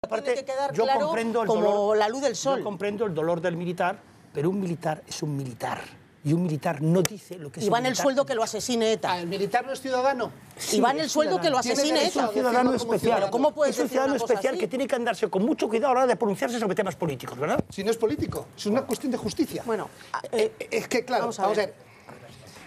Aparte, tiene que quedar yo claro comprendo el como dolor, la luz del sol. Yo comprendo el dolor del militar, pero un militar es un militar. Y un militar no dice lo que es Y va en un el militar. sueldo que lo asesine ETA. ¿El militar no es ciudadano? Y va en el sueldo que lo asesine Es un ETA. ciudadano especial. Pero ¿cómo puedes es un decir ciudadano una cosa especial así? que tiene que andarse con mucho cuidado a la hora de pronunciarse sobre temas políticos, ¿verdad? Si no es político, es una cuestión de justicia. Bueno, es que claro, vamos a ver.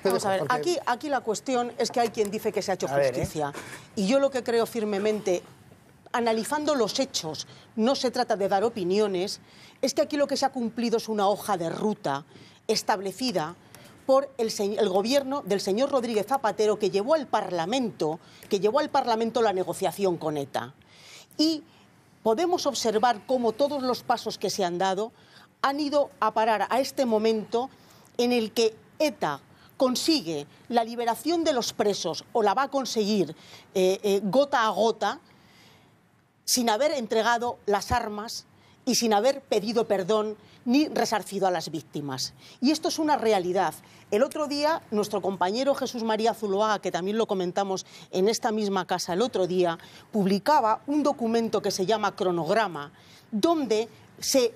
Vamos a ver, porque- aquí la cuestión es que hay quien dice que se ha hecho A ver, justicia. Y yo lo que creo firmemente, analizando los hechos, no se trata de dar opiniones, es que aquí lo que se ha cumplido es una hoja de ruta establecida por el gobierno del señor Rodríguez Zapatero, que llevó al Parlamento la negociación con ETA. Y podemos observar cómo todos los pasos que se han dado han ido a parar a este momento en el que ETA consigue la liberación de los presos, o la va a conseguir gota a gota, sin haber entregado las armas y sin haber pedido perdón ni resarcido a las víctimas. Y esto es una realidad. El otro día, nuestro compañero Jesús María Zuloaga, que también lo comentamos en esta misma casa el otro día, publicaba un documento que se llama Cronograma, donde se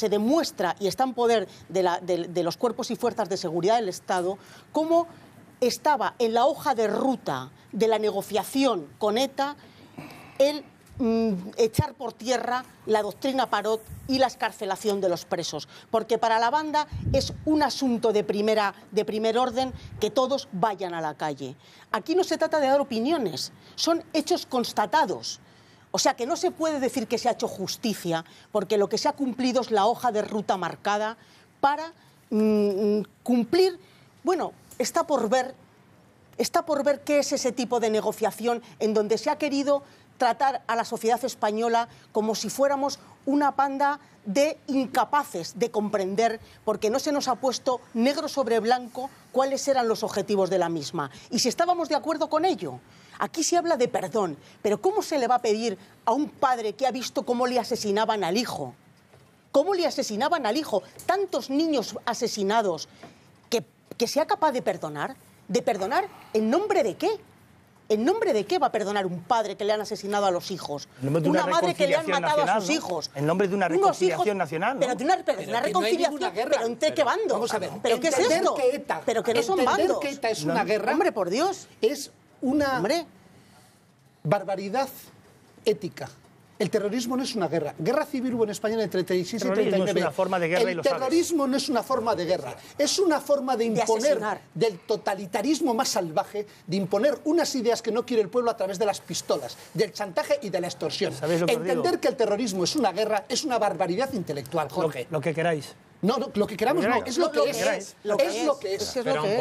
demuestra, y está en poder de los cuerpos y fuerzas de seguridad del Estado, cómo estaba en la hoja de ruta de la negociación con ETA el echar por tierra la doctrina Parot y la excarcelación de los presos, porque para la banda es un asunto de primer orden que todos vayan a la calle. Aquí no se trata de dar opiniones, son hechos constatados. O sea que no se puede decir que se ha hecho justicia, porque lo que se ha cumplido es la hoja de ruta marcada para cumplir. Bueno, está por ver qué es ese tipo de negociación en donde se ha querido tratar a la sociedad española como si fuéramos una panda de incapaces de comprender, porque no se nos ha puesto negro sobre blanco cuáles eran los objetivos de la misma. Y si estábamos de acuerdo con ello. Aquí se habla de perdón, pero ¿cómo se le va a pedir a un padre que ha visto cómo le asesinaban al hijo? ¿Cómo le asesinaban al hijo? Tantos niños asesinados, que sea capaz de perdonar. ¿De perdonar en nombre de qué? ¿En nombre de qué va a perdonar un padre que le han asesinado a los hijos? Una madre que le han matado a sus hijos. En nombre de una reconciliación nacional, ¿no? Pero de una reconciliación. ¿Pero entre qué bando? Vamos a ver. ¿Pero qué es esto? Pero que no son bandos. Que ETA es una guerra. Hombre, por Dios. Es una barbaridad ética. El terrorismo no es una guerra. Guerra civil hubo en España en el 36 y 39. Es una forma de guerra, y lo sabes. El terrorismo no es una forma de guerra. Es una forma de imponer, del totalitarismo más salvaje, de imponer unas ideas que no quiere el pueblo a través de las pistolas, del chantaje y de la extorsión. Entender que el terrorismo es una guerra es una barbaridad intelectual, Jorge. Lo que queráis. No, lo que queramos no, es lo que es. Es lo que es.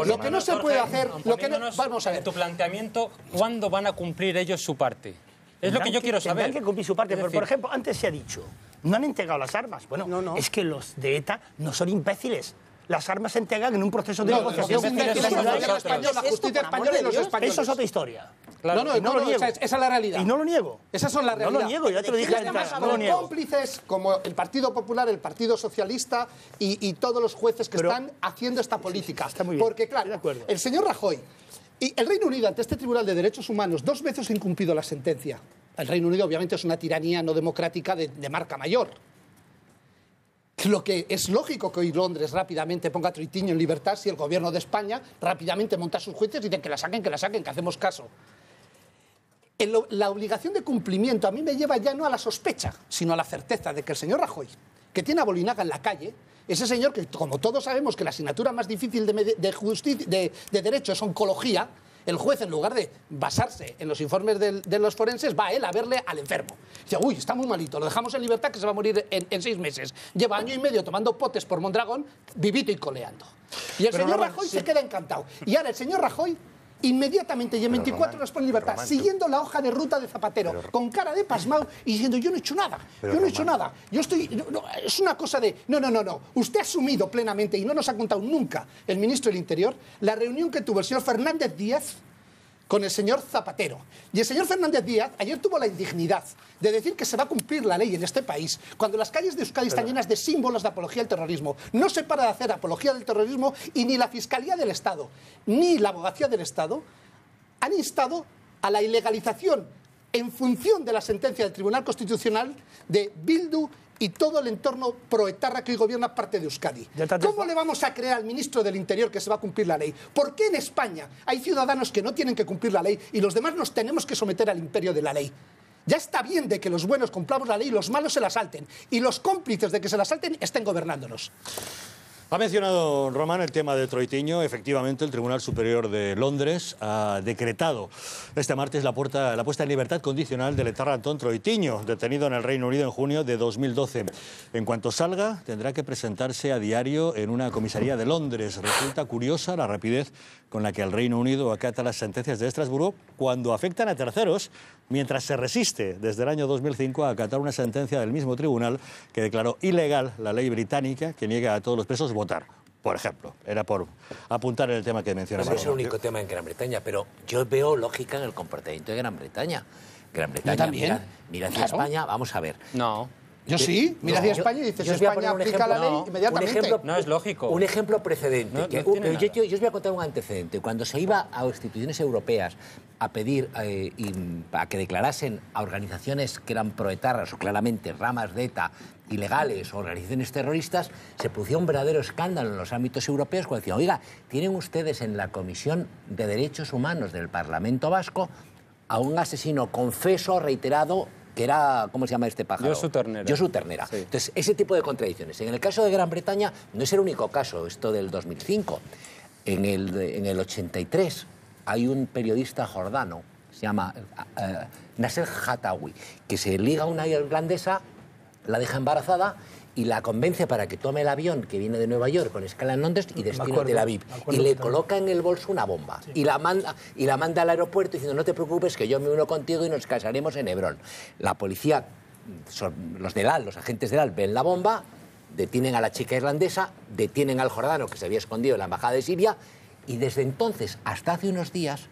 Lo que no se puede hacer, lo que no... Vamos a ver. En tu planteamiento, ¿cuándo van a cumplir ellos su parte? Es lo que yo quiero saber. Tendrán que cumplir su parte, pero por ejemplo, antes se ha dicho, no han entregado las armas. Bueno, es que los de ETA no son imbéciles. Las armas se entregan en un proceso de negociación. La justicia española y los españoles. Eso es otra historia. Claro, no lo niego. Esa es la realidad. Y no lo niego. Esas son las realidades. No lo niego, ya te lo dije antes. No lo niego. Cómplices como el Partido Popular, el Partido Socialista y todos los jueces que están haciendo esta política. Está muy bien. Porque, claro, el señor Rajoy y el Reino Unido, ante este Tribunal de Derechos Humanos, 2 veces ha incumplido la sentencia. El Reino Unido, obviamente, es una tiranía no democrática de marca mayor. Lo que es lógico que hoy Londres rápidamente ponga a Troitiño en libertad si el gobierno de España rápidamente monta sus jueces y dice que la saquen, que hacemos caso. La obligación de cumplimiento a mí me lleva ya no a la sospecha, sino a la certeza de que el señor Rajoy, que tiene a Bolinaga en la calle, ese señor que, como todos sabemos que la asignatura más difícil de derecho es oncología, el juez, en lugar de basarse en los informes de los forenses, va a él a verle al enfermo. Dice, uy, está muy malito, lo dejamos en libertad que se va a morir en 6 meses. Lleva 1 año y medio tomando potes por Mondragón, vivito y coleando. Y el señor Rajoy se queda encantado. Y ahora el señor Rajoy inmediatamente y en 24 horas pone en libertad, siguiendo la hoja de ruta de Zapatero, con cara de pasmao y diciendo, yo no he hecho nada, yo no he hecho nada. Yo estoy... No, es una cosa de... No. Usted ha asumido plenamente, y no nos ha contado nunca el ministro del Interior, la reunión que tuvo el señor Fernández Díaz con el señor Zapatero. Y el señor Fernández Díaz ayer tuvo la indignidad de decir que se va a cumplir la ley en este país, cuando las calles de Euskadi están llenas de símbolos de apología al terrorismo. No se para de hacer apología del terrorismo y ni la Fiscalía del Estado, ni la Abogacía del Estado han instado a la ilegalización en función de la sentencia del Tribunal Constitucional de Bildu y todo el entorno proetarra que hoy gobierna parte de Euskadi. ¿Cómo le vamos a creer al ministro del Interior que se va a cumplir la ley? ¿Por qué en España hay ciudadanos que no tienen que cumplir la ley y los demás nos tenemos que someter al imperio de la ley? Ya está bien de que los buenos cumplamos la ley y los malos se la salten. Y los cómplices de que se la salten estén gobernándonos. Ha mencionado Román el tema de Troitiño. Efectivamente, el Tribunal Superior de Londres ha decretado este martes la puesta en libertad condicional del etarra Antón Troitiño, detenido en el Reino Unido en junio de 2012. En cuanto salga, tendrá que presentarse a diario en una comisaría de Londres. Resulta curiosa la rapidez con la que el Reino Unido acata las sentencias de Estrasburgo cuando afectan a terceros, mientras se resiste desde el año 2005 a acatar una sentencia del mismo tribunal que declaró ilegal la ley británica que niega a todos los presos votar. Por ejemplo, era por apuntar en el tema que mencionaba. No es el único tema en Gran Bretaña, pero yo veo lógica en el comportamiento de Gran Bretaña. Gran Bretaña, mira hacia España, vamos a ver. No. Yo sí, mira hacia España y dices, España aplica la ley inmediatamente. No es lógico. Un ejemplo precedente. Yo os voy a contar un antecedente. Cuando se iba a instituciones europeas a pedir a que declarasen a organizaciones que eran proetarras o claramente ramas de ETA ilegales o organizaciones terroristas, se producía un verdadero escándalo en los ámbitos europeos cuando decían, oiga, tienen ustedes en la Comisión de Derechos Humanos del Parlamento Vasco a un asesino confeso, reiterado, que era, ¿cómo se llama este pájaro? Josu Ternera. Josu Ternera. Sí. Entonces, ese tipo de contradicciones. En el caso de Gran Bretaña no es el único caso, esto del 2005. En el 83 hay un periodista jordano, se llama Nasser Hatawi, que se liga a una irlandesa, la deja embarazada y la convence para que tome el avión que viene de Nueva York con escala en Londres y destino a Tel Aviv. Y le coloca en el bolso una bomba. Sí. Y la manda al aeropuerto diciendo, no te preocupes que yo me uno contigo y nos casaremos en Hebrón. La policía, los agentes del AL ven la bomba, detienen a la chica irlandesa, detienen al jordano que se había escondido en la embajada de Siria y desde entonces, hasta hace unos días,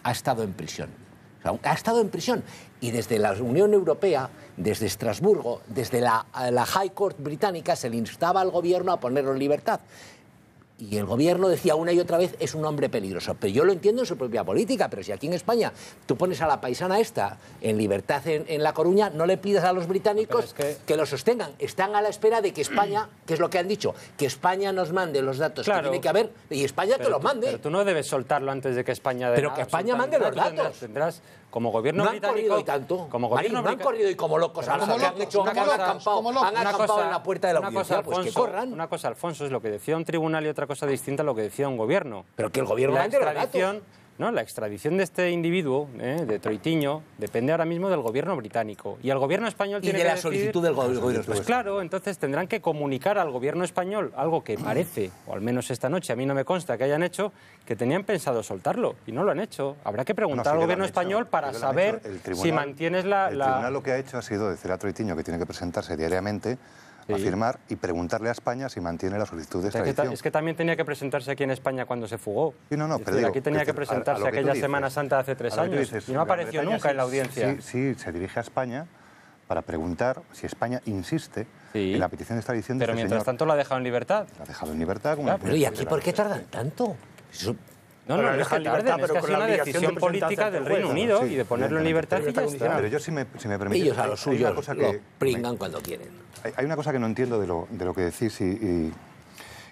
ha estado en prisión. O sea, ha estado en prisión. Y desde la Unión Europea, desde Estrasburgo, desde la High Court británica, se le instaba al gobierno a ponerlo en libertad. Y el gobierno decía una y otra vez, es un hombre peligroso. Pero yo lo entiendo en su propia política, pero si aquí en España tú pones a la paisana esta en libertad en La Coruña, no le pidas a los británicos que lo sostengan. Están a la espera de que España, que es lo que han dicho, que España nos mande los datos que tiene que haber y España que los mande. Pero tú no debes soltarlo antes de que España... Pero que España mande los datos. Tendrás como gobierno británico... No han corrido y tanto. No han corrido y como locos. Han acampado en la puerta de la audiencia. Pues que corran. Una cosa, Alfonso, es lo que decía un tribunal y otra cosa distinta a lo que decía un gobierno. Pero que el gobierno mande los datos. No, la extradición de este individuo, de Troitiño, depende ahora mismo del gobierno británico. Y el gobierno español tiene que decidir... Y de la solicitud del gobierno español. Pues claro, entonces tendrán que comunicar al gobierno español algo que parece, o al menos esta noche, a mí no me consta que hayan hecho, que tenían pensado soltarlo, y no lo han hecho. Habrá que preguntar al gobierno español para saber si mantienes la... El tribunal lo que ha hecho ha sido decir a Troitiño que tiene que presentarse diariamente a firmar y preguntarle a España si mantiene la solicitud de extradición. Es que también tenía que presentarse aquí en España cuando se fugó. Sí, pero digo, aquí tenía que presentarse aquella Semana Santa de hace 3 años y no apareció nunca en la audiencia. Sí, se dirige a España para preguntar si España insiste en la petición de extradición de Pero este mientras tanto lo ha dejado en libertad. La ha dejado en libertad. Pero ¿y aquí por qué tardan tanto? No es que tarden, es que ha sido una decisión política del Reino Unido y de ponerlo en libertad y ya está. Pero yo, si me permitís... Ellos a lo suyo lo pringan cuando quieren. Hay una cosa que no entiendo de lo que decís y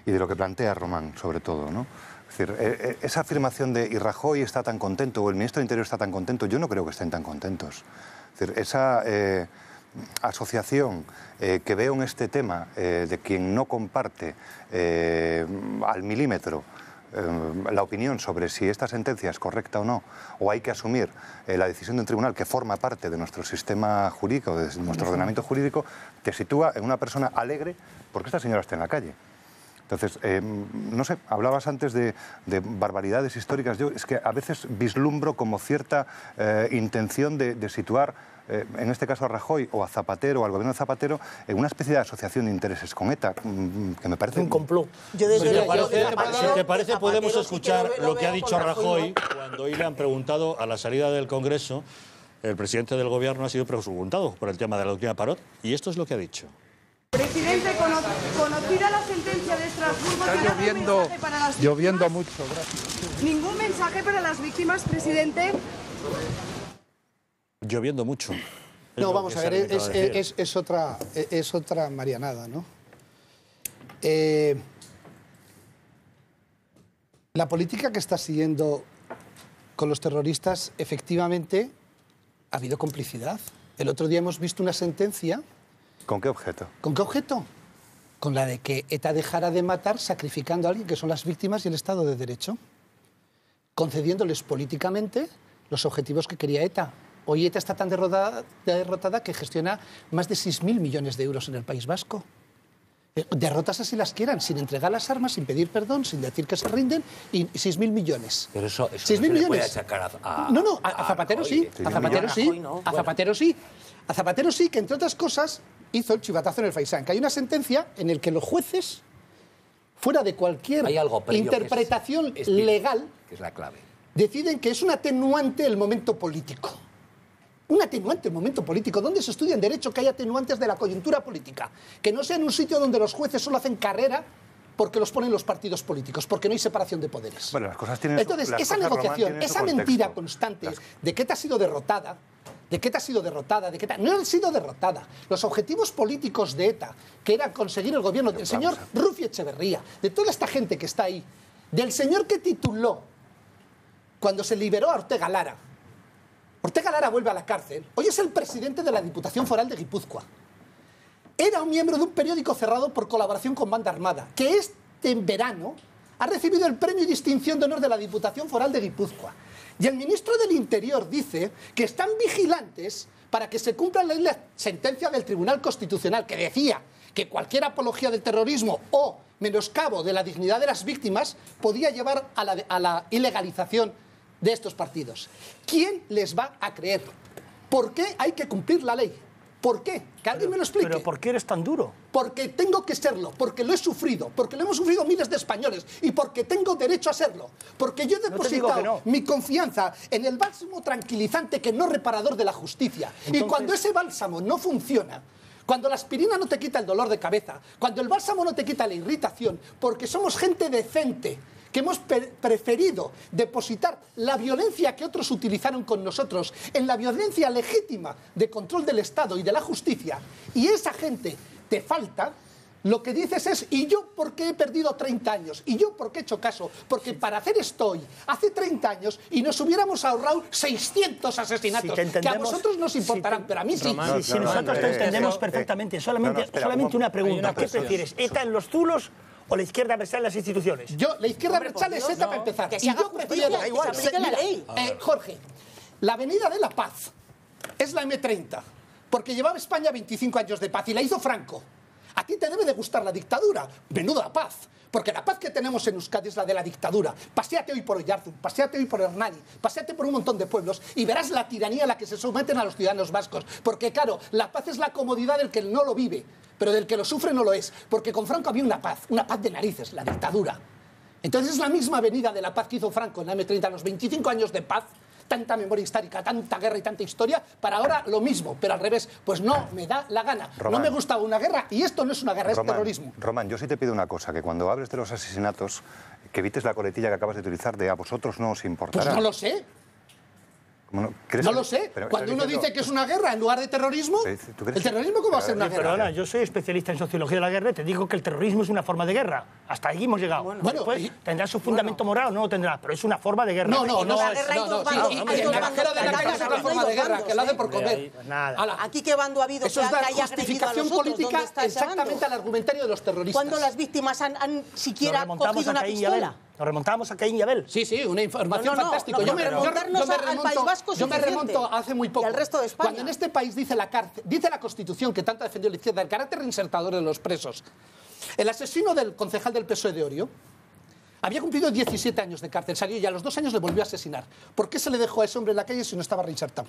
de lo que plantea Román, sobre todo, ¿no? Es decir, esa afirmación de y Rajoy está tan contento o el ministro de Interior está tan contento, yo no creo que estén tan contentos. Es decir, esa asociación que veo en este tema de quien no comparte al milímetro la opinión sobre si esta sentencia es correcta o no, o hay que asumir la decisión de un tribunal que forma parte de nuestro sistema jurídico, de nuestro ordenamiento jurídico, te sitúa en una persona alegre porque esta señora está en la calle. Entonces, no sé, hablabas antes de barbaridades históricas. Yo es que a veces vislumbro como cierta intención de situar, en este caso a Rajoy o a Zapatero o al gobierno de Zapatero, en una especie de asociación de intereses con ETA, que me parece... Un complot. Si te parece, podemos escuchar lo que ha dicho Rajoy cuando hoy le han preguntado a la salida del Congreso. El presidente del gobierno ha sido preguntado por el tema de la doctrina Parot y esto es lo que ha dicho. Presidente, conocida la sentencia de Estrasburgo... Está lloviendo mucho, gracias. ¿Ningún mensaje para las víctimas, presidente? Lloviendo mucho. No, vamos a ver, es otra marianada, ¿no? La política que está siguiendo con los terroristas, efectivamente, ha habido complicidad. El otro día hemos visto una sentencia... ¿Con qué objeto? ¿Con qué objeto? Con la de que ETA dejara de matar sacrificando a alguien que son las víctimas y el Estado de Derecho, concediéndoles políticamente los objetivos que quería ETA. Hoy ETA está tan derrotada que gestiona más de 6.000 millones de euros en el País Vasco. Derrotas así las quieran, sin entregar las armas, sin pedir perdón, sin decir que se rinden, y 6.000 millones. Pero eso 6.000 no se le puede millones. achacar a No, a Zapatero sí. A Zapatero sí. A Zapatero sí. A Zapatero sí, que entre otras cosas hizo el chivatazo en el Faisán, que hay una sentencia en la que los jueces, fuera de cualquier interpretación legal, que es la clave, deciden que es un atenuante el momento político. Un atenuante el momento político. ¿Dónde se estudia en Derecho que hay atenuantes de la coyuntura política? Que no sea en un sitio donde los jueces solo hacen carrera porque los ponen los partidos políticos, porque no hay separación de poderes. Bueno, las cosas tienen Entonces, esa negociación, esa mentira constante de que ETA ha sido derrotada, de que ETA ha sido derrotada, de que ETA no ha sido derrotada. Los objetivos políticos de ETA, que era conseguir el gobierno del señor Rufi Echeverría, de toda esta gente que está ahí, del señor que tituló cuando se liberó a Ortega Lara. Ortega Lara vuelve a la cárcel. Hoy es el presidente de la Diputación Foral de Guipúzcoa. Era un miembro de un periódico cerrado por colaboración con banda armada, que este verano ha recibido el premio y distinción de honor de la Diputación Foral de Guipúzcoa. Y el ministro del Interior dice que están vigilantes para que se cumpla la sentencia del Tribunal Constitucional, que decía que cualquier apología del terrorismo o menoscabo de la dignidad de las víctimas podía llevar a la ilegalización de estos partidos. ¿Quién les va a creer? ¿Por qué hay que cumplir la ley? ¿Por qué? Que alguien me lo explique. ¿Pero por qué eres tan duro? Porque tengo que serlo, porque lo he sufrido, porque lo hemos sufrido miles de españoles y porque tengo derecho a serlo. Porque yo he depositado mi confianza en el bálsamo tranquilizante que no reparador de la justicia. Entonces... Y cuando ese bálsamo no funciona, cuando la aspirina no te quita el dolor de cabeza, cuando el bálsamo no te quita la irritación, porque somos gente decente, que hemos preferido depositar la violencia que otros utilizaron con nosotros en la violencia legítima de control del Estado y de la justicia, y esa gente te falta, lo que dices es, ¿y yo por qué he perdido 30 años? ¿Y yo por qué he hecho caso? Porque para hacer esto hoy, hace 30 años, y nos hubiéramos ahorrado 600 asesinatos, que a vosotros nos importarán, pero a mí sí. Si nosotros te entendemos perfectamente, solamente una pregunta, ¿qué prefieres? ¿ETA en los zulos o la izquierda abertzale en las instituciones? Yo, la izquierda abertzale es ETA para empezar. Y yo prefiero que se aplique la ley. Jorge, la Avenida de la Paz es la M30, porque llevaba España 25 años de paz y la hizo Franco. A ti te debe de gustar la dictadura. Menuda paz. Porque la paz que tenemos en Euskadi es la de la dictadura. Paséate hoy por Oyarzun, paséate hoy por Hernani, paséate por un montón de pueblos y verás la tiranía a la que se someten a los ciudadanos vascos. Porque, claro, la paz es la comodidad del que no lo vive, pero del que lo sufre no lo es. Porque con Franco había una paz de narices, la dictadura. Entonces es la misma avenida de la paz que hizo Franco en la M30, los 25 años de paz, tanta memoria histórica, tanta guerra y tanta historia, para ahora lo mismo, pero al revés. Pues no me da la gana. Román, no me gusta una guerra y esto no es una guerra, es terrorismo. Román, yo sí te pido una cosa, que cuando hables de los asesinatos, que evites la coletilla que acabas de utilizar de a vosotros no os importará. Pues no lo sé. No lo sé. Cuando uno dice que es una guerra en lugar de terrorismo, ¿el terrorismo cómo va a ser una guerra? Perdona, yo soy especialista en sociología de la guerra y te digo que el terrorismo es una forma de guerra. Hasta ahí hemos llegado. Después tendrá su fundamento moral o no lo tendrá, pero es una forma de guerra. No. Y en la cajera de la calle es otra forma de guerra, que la hace por comer. Aquí qué bando ha habido que haya agredido a los otros. Política exactamente al argumentario de los terroristas. ¿Cuándo las víctimas han siquiera cogido una pistola? Nos remontamos a Caín y Abel. Sí, una información fantástica. Yo me remonto hace muy poco. Y al resto de España. Cuando en este país dice la Constitución, que tanto ha defendido la izquierda, el carácter reinsertador de los presos. El asesino del concejal del PSOE de Orio había cumplido 17 años de cárcel, salió y a los 2 años le volvió a asesinar. ¿Por qué se le dejó a ese hombre en la calle si no estaba reinsertado?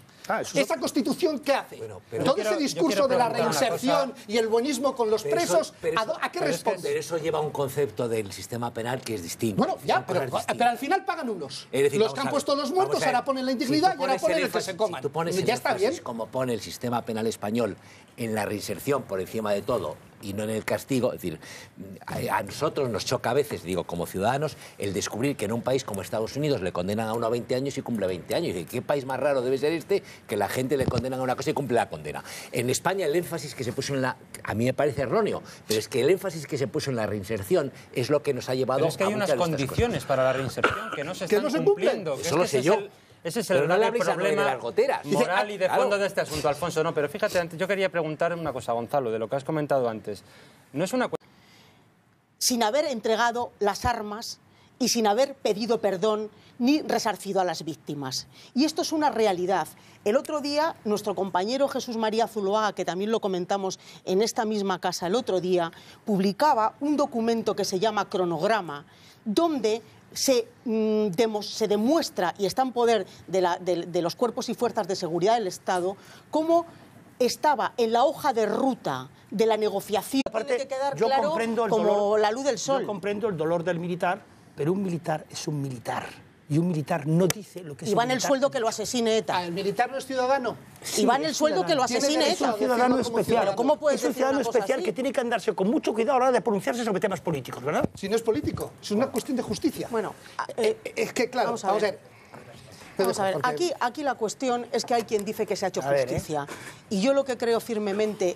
¿Esa Constitución qué hace? Todo ese discurso de la reinserción y el buenismo con los presos, ¿a qué responde? Pero eso lleva a un concepto del sistema penal que es distinto. Bueno, ya, pero al final pagan unos. Los que han puesto los muertos ahora ponen la indignidad y ahora ponen el que se coman. Si tú pones ya está bien. Como pone el sistema penal español en la reinserción por encima de todo, y no en el castigo. Es decir, a nosotros nos choca a veces, digo, como ciudadanos, el descubrir que en un país como Estados Unidos le condenan a uno a 20 años y cumple 20 años. Y ¿qué país más raro debe ser este que la gente le condenan a una cosa y cumple la condena? En España el énfasis que se puso en a mí me parece erróneo, pero es que el énfasis que se puso en la reinserción es lo que nos ha llevado a... Pero es que hay unas condiciones para la reinserción que no se están cumpliendo. Eso lo sé yo. Ese es el gran problema moral y de fondo de este asunto, Alfonso. No, pero fíjate, antes yo quería preguntar una cosa, Gonzalo, de lo que has comentado antes. No es una cuestión... Sin haber entregado las armas y sin haber pedido perdón ni resarcido a las víctimas. Y esto es una realidad. El otro día, nuestro compañero Jesús María Zuloaga, que también lo comentamos en esta misma casa el otro día, publicaba un documento que se llama Cronograma, donde se demuestra, y está en poder de los cuerpos y fuerzas de seguridad del Estado, cómo estaba en la hoja de ruta de la negociación. Aparte, tiene que quedar yo claro comprendo el como dolor, la luz del sol. Yo comprendo el dolor del militar, pero un militar es un militar. Y un militar no dice lo que es y va en un el sueldo que lo asesine ETA. ¿El militar no es ciudadano? Y va en el sueldo que lo asesine ETA. Es un ciudadano especial. Pero ¿cómo puedes es un decir una ciudadano cosa especial así? que tiene que andarse con mucho cuidado a la hora de pronunciarse sobre temas políticos, ¿verdad? Si no es político, es una cuestión de justicia. Bueno, es que claro, vamos a ver. Vamos a ver, aquí la cuestión es que hay quien dice que se ha hecho justicia. Y yo lo que creo firmemente,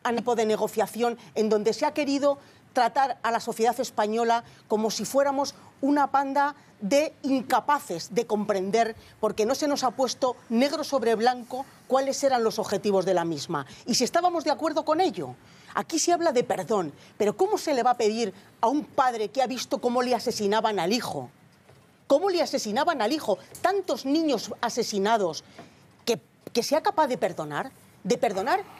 a tipo de negociación en donde se ha querido tratar a la sociedad española como si fuéramos una panda de incapaces de comprender, porque no se nos ha puesto negro sobre blanco cuáles eran los objetivos de la misma. Y si estábamos de acuerdo con ello. Aquí se habla de perdón, pero ¿cómo se le va a pedir a un padre que ha visto cómo le asesinaban al hijo? ¿Cómo le asesinaban al hijo? Tantos niños asesinados, que sea capaz de perdonar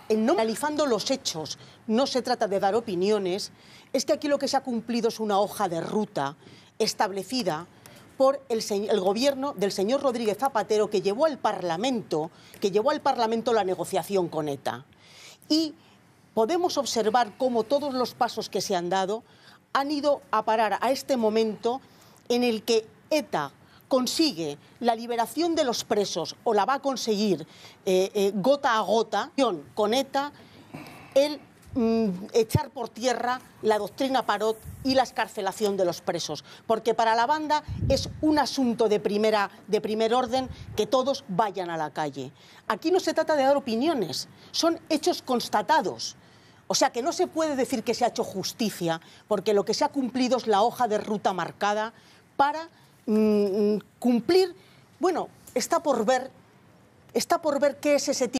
en no analizando los hechos. No se trata de dar opiniones. Es que aquí lo que se ha cumplido es una hoja de ruta establecida por el gobierno del señor Rodríguez Zapatero, que llevó al Parlamento la negociación con ETA. Y podemos observar cómo todos los pasos que se han dado han ido a parar a este momento en el que ETA consigue la liberación de los presos, o la va a conseguir gota a gota, con ETA, el echar por tierra la doctrina Parot y la excarcelación de los presos. Porque para la banda es un asunto de primer orden que todos vayan a la calle. Aquí no se trata de dar opiniones, son hechos constatados. O sea que no se puede decir que se ha hecho justicia, porque lo que se ha cumplido es la hoja de ruta marcada para cumplir. Bueno, está por ver qué es ese tipo.